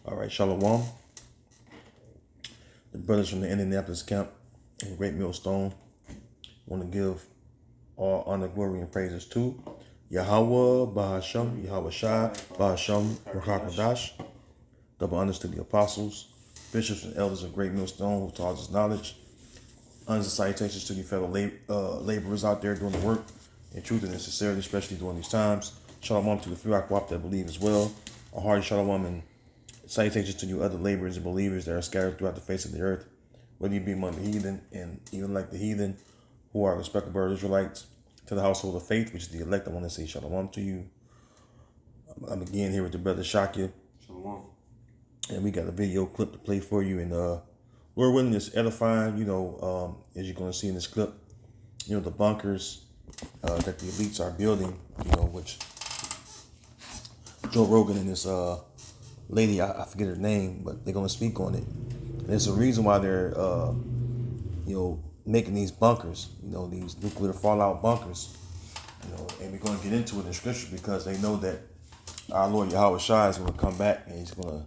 All right, Shalom. The brothers from the Indianapolis camp and Great Millstone want to give all honor, glory, and praises to Yahweh, Bahasham, Yahweh Shai, Bahasham, Rakakadash. Double honors to the apostles, bishops, and elders of Great Millstone who taught us knowledge. Honors and salutations to you fellow laborers out there doing the work in truth and in sincerity, especially during these times. Shalom to the few Akwap that believe as well. A hearty shalom and salutations to you other laborers and believers that are scattered throughout the face of the earth, whether you be among the heathen and even like the heathen who are respectable Israelites, to the household of faith, which is the elect. I want to say shalom to you. I'm again here with the brother Shakya. Shalom. And we got a video clip to play for you. And Lord willing, it's edifying, as you're going to see in this clip, the bunkers that the elites are building, which Joe Rogan and this lady, I forget her name, but they're going to speak on it. And there's a reason why they're, making these bunkers, these nuclear fallout bunkers, and we're going to get into it in scripture because they know that our Lord Yahweh Shai is going to come back and he's going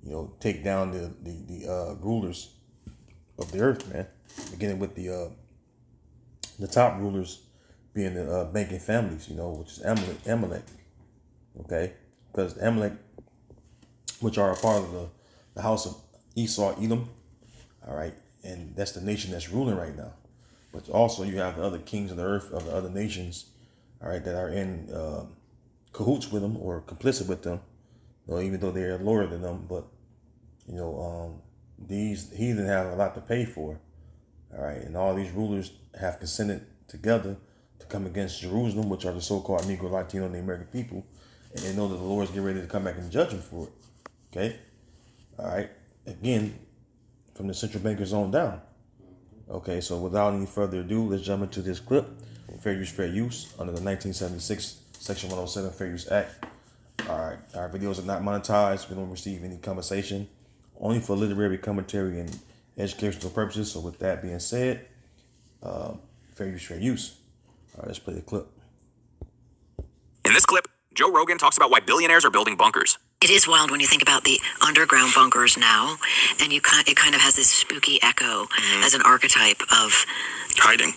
to, take down the rulers of the earth, man. Beginning with the top rulers being the banking families, which is Amalek, okay? Because Amalek, which are a part of the house of Esau, Edom, all right? And that's the nation that's ruling right now. But also you have the other kings of the earth of the other nations, all right, that are in cahoots with them or complicit with them, even though they're lower than them. But, these heathen have a lot to pay for, all right? And all these rulers have consented together to come against Jerusalem, which are the so-called Negro, Latino, and the American people. And they know that the Lord's getting ready to come back and judge them for it, okay? All right, again, from the central bankers on down. Okay, so without any further ado, let's jump into this clip. Fair use under the 1976 Section 107 Fair Use Act. All right, our videos are not monetized. We don't receive any compensation, only for literary commentary and educational purposes. So with that being said, fair use. All right, let's play the clip. In this clip, Joe Rogan talks about why billionaires are building bunkers. It is wild when you think about the underground bunkers now, and it kind of has this spooky echo as an archetype of hiding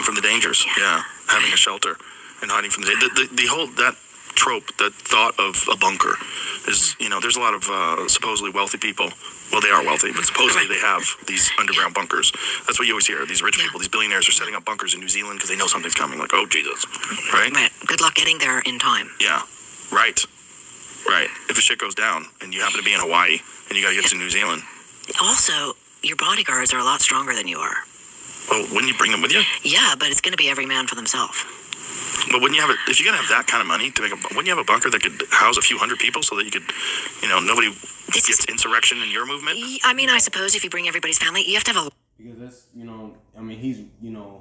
from the dangers. Yeah, having a shelter and hiding from the whole that trope, that thought of a bunker is, there's a lot of supposedly wealthy people. Well, they are wealthy, but supposedly they have these underground bunkers. That's what you always hear. These rich people, these billionaires are setting up bunkers in New Zealand because they know something's coming. Like, oh Jesus, right? Good luck getting there in time. Yeah, right. If the shit goes down and you happen to be in Hawaii and you got to get to New Zealand. Also, your bodyguards are a lot stronger than you are. Well, wouldn't you bring them with you? Yeah, but it's going to be every man for themselves. But wouldn't you have if you're going to have that kind of money to wouldn't you have a bunker that could house a few hundred people so that you could, nobody gets insurrection in your movement? I mean, I suppose if you bring everybody's family, you have to have a... Because that's,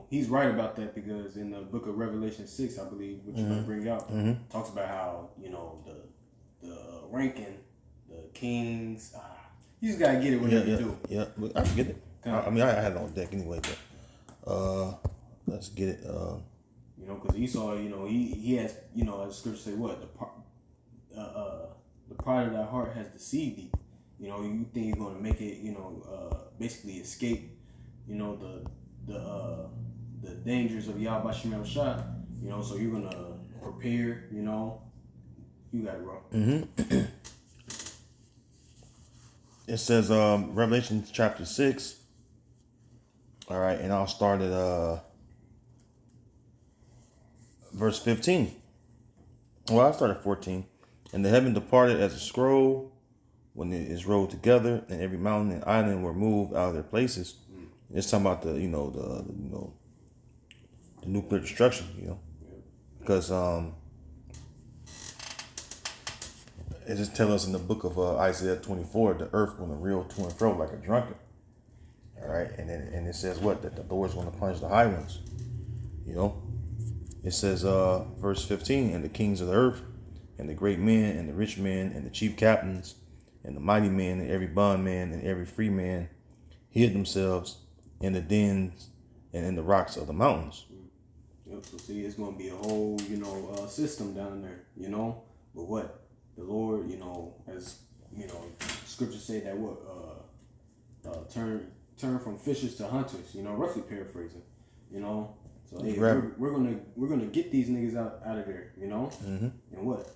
he's right about that, because in the book of Revelation 6, I believe, which you're going to bring out, talks about how, the ranking, the kings, you just got to get it whenever you do. Yeah, I get it. I had it on deck anyway, but let's get it. Because Esau, he has, as the scripture say, what? The pride of thy heart has deceived thee. You think you're going to make it, basically escape, the dangers of Yahweh Shem Shah, so you're going to prepare, you got it, bro. It says Revelation chapter 6. All right, and I'll start at verse 15. Well, I'll start at 14. And the heaven departed as a scroll when it is rolled together, and every mountain and island were moved out of their places. It's talking about the nuclear destruction, because it just tells us in the book of Isaiah 24, the earth going to reel to and fro like a drunkard. All right, and it says what? That the Lord's going to punish the high ones. It says, verse 15, and the kings of the earth, and the great men, and the rich men, and the chief captains, and the mighty men, and every bondman, and every free man, hid themselves in the dens and in the rocks of the mountains. Yep, so see, it's going to be a whole, system down there, But what? The Lord, as, scriptures say that what turn from fishers to hunters. You know, roughly paraphrasing. You know, so hey, we're gonna get these niggas out of there. You know, and what?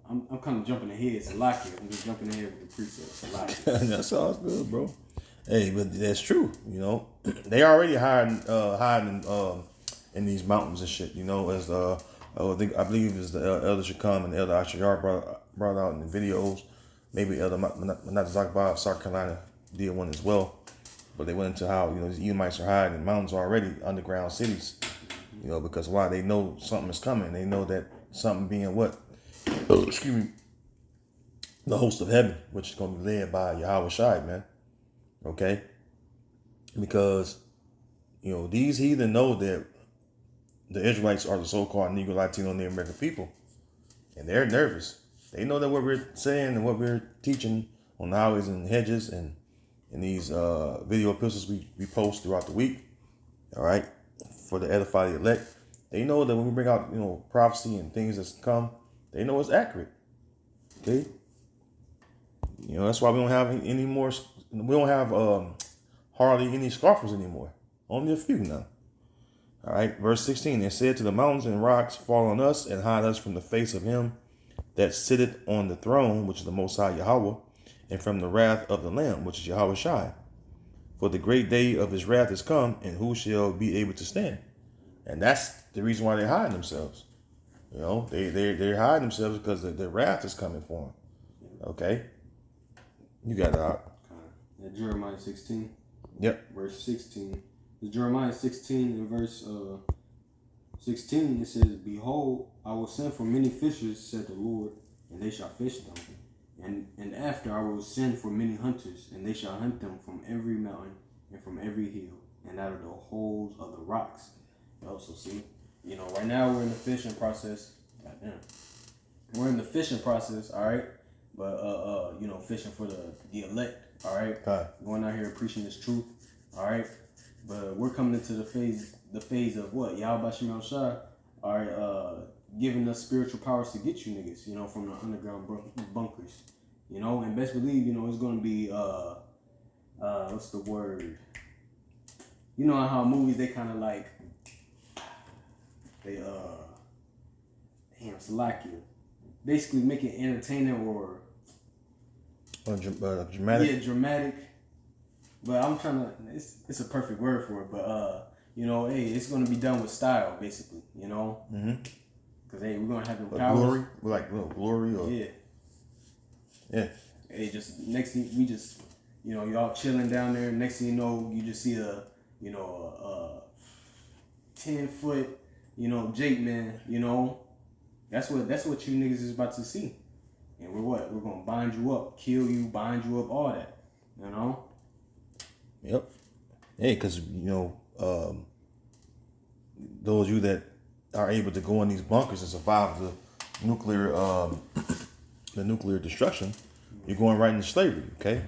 I'm kind of jumping ahead. Salaki. I'm just jumping ahead with the precepts. Salaki. That sounds good, bro. Hey, but that's true. You know, they already hiding in these mountains and shit. You know, as I believe is the Elder Shakam and the Elder Ashayar brought out in the videos. Maybe Elder not Zakba, South Carolina did one as well. But they went into how, you know, these Edomites are hiding in mountains already, underground cities. You know, because why? They know something is coming. They know that something being what? Excuse me. The host of heaven, which is going to be led by Yahweh Shai, man. Okay? Because, you know, these heathen know that the Israelites are the so-called Negro, Latino, Native American people. And they're nervous. They know that what we're saying and what we're teaching on the highways and hedges and in these video epistles we post throughout the week, all right, for the edify the elect. They know that when we bring out, you know, prophecy and things that's come, they know it's accurate. Okay? You know, that's why we don't have any more, we don't have hardly any scoffers anymore. Only a few now. All right, verse 16, it said to the mountains and rocks, fall on us and hide us from the face of him that sitteth on the throne, which is the Most High Yahweh, and from the wrath of the Lamb, which is Yahweh Shai. For the great day of his wrath is come, and who shall be able to stand? And that's the reason why they're hiding themselves. You know, they're hiding themselves because the wrath is coming for them. Okay? You got it out. Jeremiah 16. Yep. Verse 16. Jeremiah 16 and verse 16, it says, behold, I will send for many fishers, said the Lord, and they shall fish them. And after I will send for many hunters, and they shall hunt them from every mountain and from every hill, and out of the holes of the rocks. You also see, you know, right now we're in the fishing process. Goddamn. We're in the fishing process, all right? But, you know, fishing for the elect, all right? Okay. Going out here preaching this truth, all right? But we're coming into the phase of what? Yahweh Shem Shai, all right, giving us spiritual powers to get you niggas, you know, from the underground bunkers, you know, and best believe, you know, it's going to be, what's the word? You know how movies, they kind of like, they, Salakia, basically make it entertaining or dramatic. Yeah, dramatic. But I'm trying to, it's a perfect word for it, but, you know, hey, it's going to be done with style, basically, you know? Mm-hmm. Because, hey, we're going to have them powers. Glory? Like, glory? Or... Yeah. Yeah. Hey, just, next thing, we just, you know, y'all chilling down there. Next thing you know, you just see a 10-foot, you know, Jake man, you know? That's what you niggas is about to see. And we're what? We're going to bind you up, kill you, bind you up, all that, you know? Yep. Hey, because, you know, those of you that are able to go in these bunkers and survive the nuclear destruction, you're going right into slavery, okay?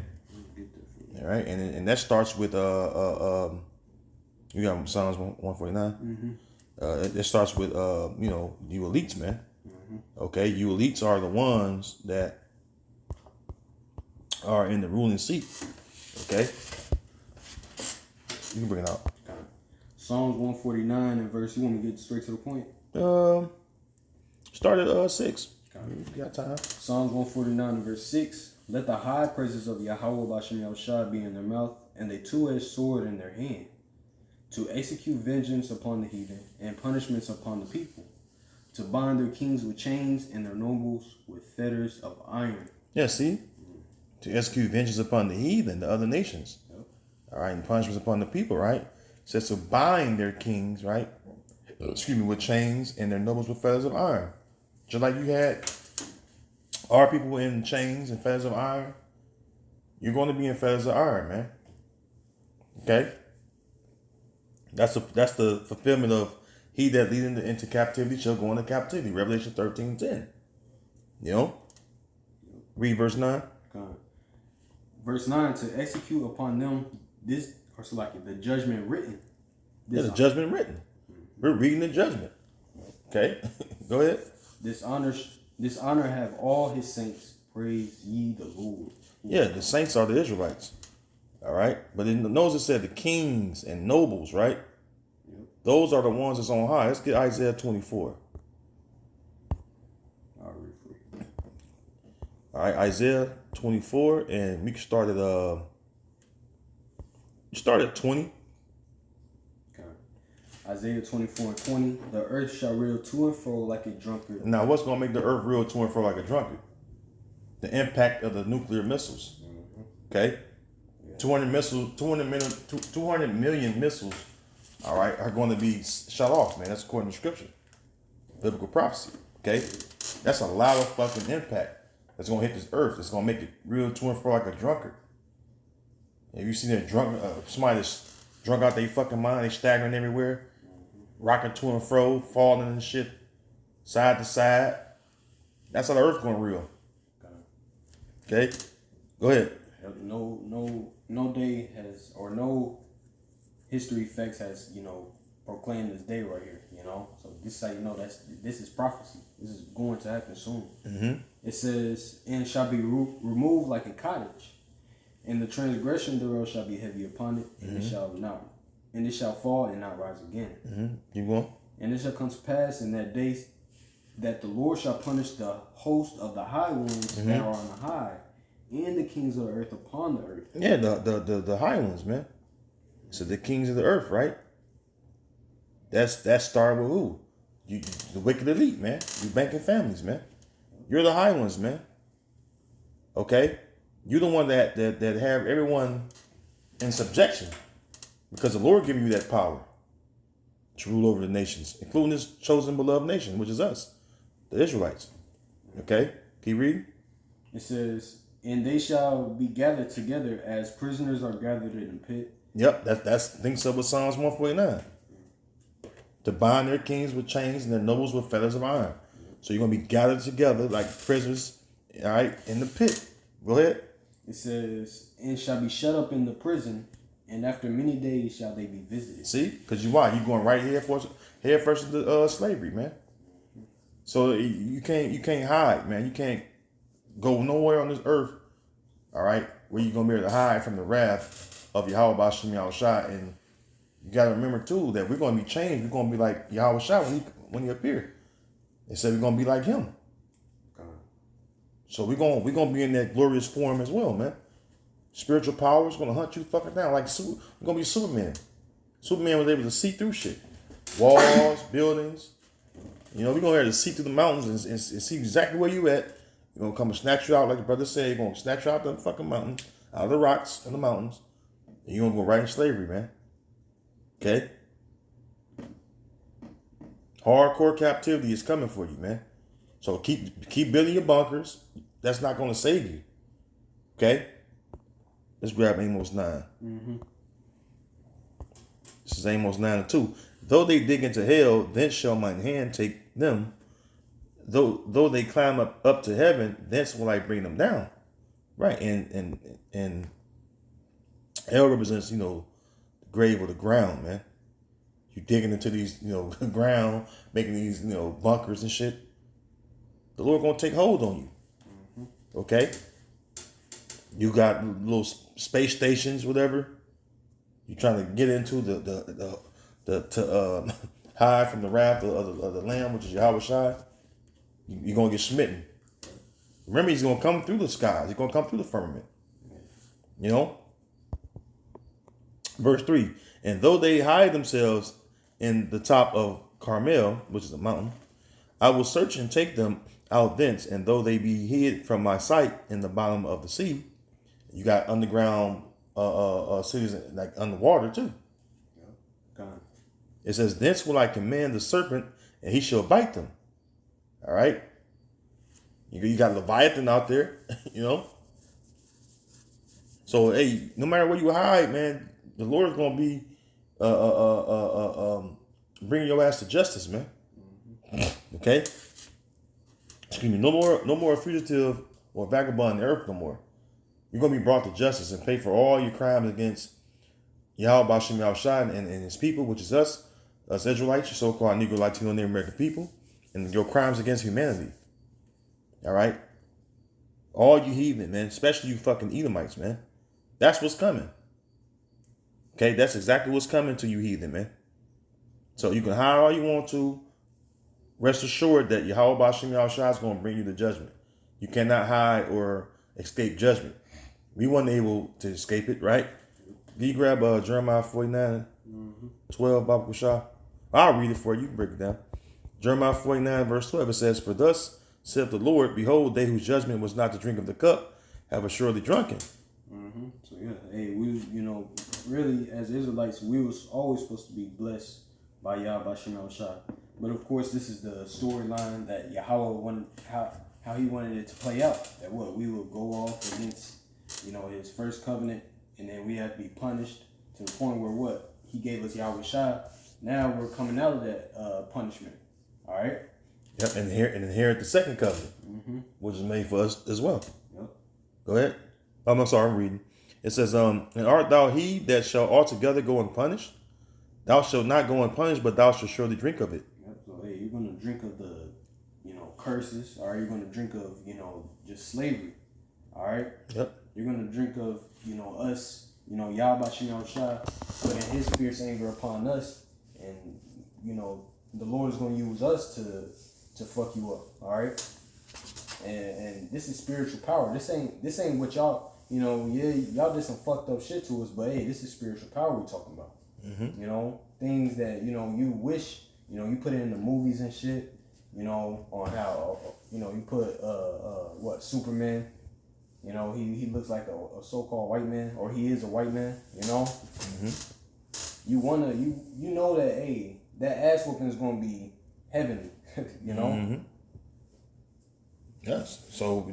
All right, and that starts with you got Psalms 149. Mm-hmm. It starts with you know, you elites, man. Mm-hmm. Okay, you elites are the ones that are in the ruling seat. Okay. You can bring it out. Okay. Psalms 149 and verse. You want me to get straight to the point? Start at 6. Okay. You got time. Psalms 149 and verse 6. Let the high praises of Yahweh Bashem Yahushua be in their mouth, and a two-edged sword in their hand, to execute vengeance upon the heathen, and punishments upon the people, to bind their kings with chains, and their nobles with fetters of iron. Yeah, see? To execute vengeance upon the heathen, the other nations. Yep. All right, and punishments upon the people, right? It says to bind their kings, right? With chains, and their nobles with feathers of iron. Just like you had our people in chains and feathers of iron, you're going to be in feathers of iron, man. Okay? That's the fulfillment of he that leading into captivity shall go into captivity. Revelation 13:10. You know? Read verse 9. Okay. Verse 9, to execute upon them this, or so like the judgment written. There's a judgment written. We're reading the judgment. Okay? Go ahead. This honor have all his saints, praise ye the Lord. Yeah, the saints are the Israelites. All right. But then notice it said the kings and nobles, right? Yep. Those are the ones that's on high. Let's get Isaiah 24. I'll read for you. All right, Isaiah 24, and we can start at 20. Okay. Isaiah 24:20. The earth shall reel to and fro like a drunkard. Now, what's going to make the earth reel to and fro like a drunkard? The impact of the nuclear missiles. Okay? 200 million missiles, all right, are going to be shut off, man. That's according to scripture. Biblical prophecy. Okay? That's a lot of fucking impact that's going to hit this earth. It's going to make it reel to and fro like a drunkard. If you see that drunk, somebody that's drunk out their fucking mind, they staggering everywhere, rocking to and fro, falling and shit, side to side. That's how the earth going to reel. Okay? Go ahead. No day has, or no history facts has, proclaimed this day right here, So this is how you know this is prophecy. This is going to happen soon. Mm-hmm. It says, and shall be removed like a cottage, and the transgression thereof shall be heavy upon it, and it shall fall and not rise again. Mm-hmm. Keep going. And it shall come to pass in that day that the Lord shall punish the host of the high ones that are on the high, and the kings of the earth upon the earth. Yeah, the high ones, man. So the kings of the earth, right? That started with who? You, the wicked elite, man. You banking families, man. You're the high ones, man. Okay? You're the one that have everyone in subjection. Because the Lord giving you that power to rule over the nations, including this chosen beloved nation, which is us, the Israelites. Okay? Keep reading. It says, and they shall be gathered together as prisoners are gathered in a pit. Yep, that's thinks of with Psalms 149. To bind their kings with chains and their nobles with fetters of iron. So you're gonna be gathered together like prisoners, all right, in the pit. Go ahead. It says, and shall be shut up in the prison, and after many days shall they be visited. See, because you going right head first into slavery, man. So you can't hide, man. You can't go nowhere on this earth, all right, where you're gonna be able to hide from the wrath of Yahweh B'Shem Yahushua. And you gotta remember too that we're gonna be changed. We're gonna be like Yahushua when he appeared. They said we're gonna be like him. So we're gonna be in that glorious form as well, man. Spiritual power is gonna hunt you fucking down. We're gonna be Superman. Superman was able to see through shit. Walls, buildings. We're gonna be able to see through the mountains and see exactly where you at. You're gonna come and snatch you out, like the brother said, you're gonna snatch you out the fucking mountain, out of the rocks and the mountains. And you're gonna go right in slavery, man. Okay? Hardcore captivity is coming for you, man. So keep building your bunkers. That's not gonna save you. Okay? Let's grab Amos 9. Mm-hmm. This is Amos 9:2. Though they dig into hell, thence shall mine hand take them. Though they climb up to heaven, thence will I bring them down. Right, and hell represents, the grave or the ground, man. You digging into these, ground, making these, bunkers and shit. The Lord gonna take hold on you. Mm-hmm. Okay? You got little space stations, whatever. You trying to get into to hide from the wrath of the Lamb, which is Yahweh Shai. You're gonna get smitten. Remember, he's gonna come through the skies. He's gonna come through the firmament. Verse 3. And though they hide themselves in the top of Carmel, which is a mountain, I will search and take them out thence. And though they be hid from my sight in the bottom of the sea, you got underground cities like underwater too. God. It says, thence will I command the serpent, and he shall bite them. All right. You got Leviathan out there, So hey, no matter where you hide, man, the Lord is gonna be bringing your ass to justice, man. Mm-hmm. Okay. Excuse me. No more fugitive or vagabond on the earth no more. You're gonna be brought to justice and pay for all your crimes against Yahweh B'Shem Yahushua and his people, which is us Israelites, your so-called Negro, Latino, Native American people, and your crimes against humanity. All right. All you heathen, man, especially you fucking Edomites, man. That's what's coming. Okay, that's exactly what's coming to you heathen, man. So you can hide all you want to. Rest assured that Yahweh Ba'Shem Yahushua is going to bring you the judgment. You cannot hide or escape judgment. We weren't able to escape it, right? Can you grab Jeremiah 49, 12, Baba Kushah? I'll read it for you. You can break it down. Jeremiah 49, verse 12, it says, "For thus saith the Lord, behold, they whose judgment was not to drink of the cup have assuredly drunken." So yeah, hey, we, really as Israelites, we was always supposed to be blessed by Yahweh Shem Shah. But of course, this is the storyline that Yahweh wanted, how he wanted it to play out. That what we will go off against, his first covenant, and then we have to be punished to the point where what he gave us Yahweh Shah. Now we're coming out of that punishment. All right. Yep, and inherit the second covenant, which is made for us as well. Yep. Go ahead. I'm sorry, I'm reading. It says, "And art thou he that shall altogether go unpunished? Thou shalt not go unpunished, but thou shalt surely drink of it." Yep. So hey, you're gonna drink of the, curses. All right. You're gonna drink of, just slavery. All right. Yep. You're gonna drink of, us. Yahweh Shem Shah putting His fierce anger upon us, and the Lord is gonna use us to fuck you up. All right. And this is spiritual power. This ain't what y'all, y'all did some fucked up shit to us, but hey, this is spiritual power we're talking about. Things that, you wish, you put it in the movies and shit, on how, you put, Superman, he looks like a so-called white man, or he is a white man, You wanna, you know that, hey, that ass whooping is gonna be heavenly, Yes. So,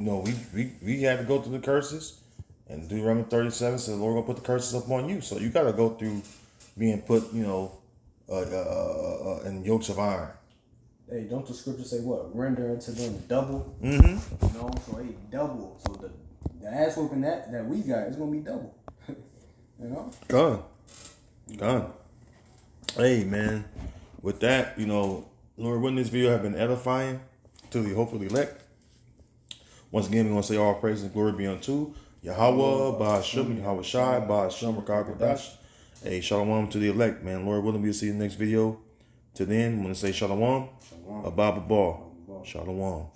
we had to go through the curses, and Deuteronomy 37 says the Lord gonna put the curses upon you. So you gotta go through being put, in yokes of iron. Hey, don't the scripture say what? Render unto them double. So hey, double. So the ass whooping that we got is gonna be double. Gone. Hey, man. With that, Lord, wouldn't this video have been edifying to the hopefully elect? Once again, we want to say all praise and glory be unto Yahweh, Ba'Shem, Yahweh Shai, Ba'Shem, Rakakodash. Hey, shalom to the elect, man. Lord willing, we'll see you in the next video. Till then, I'm going to say shalom. Abba Ba. Shalom.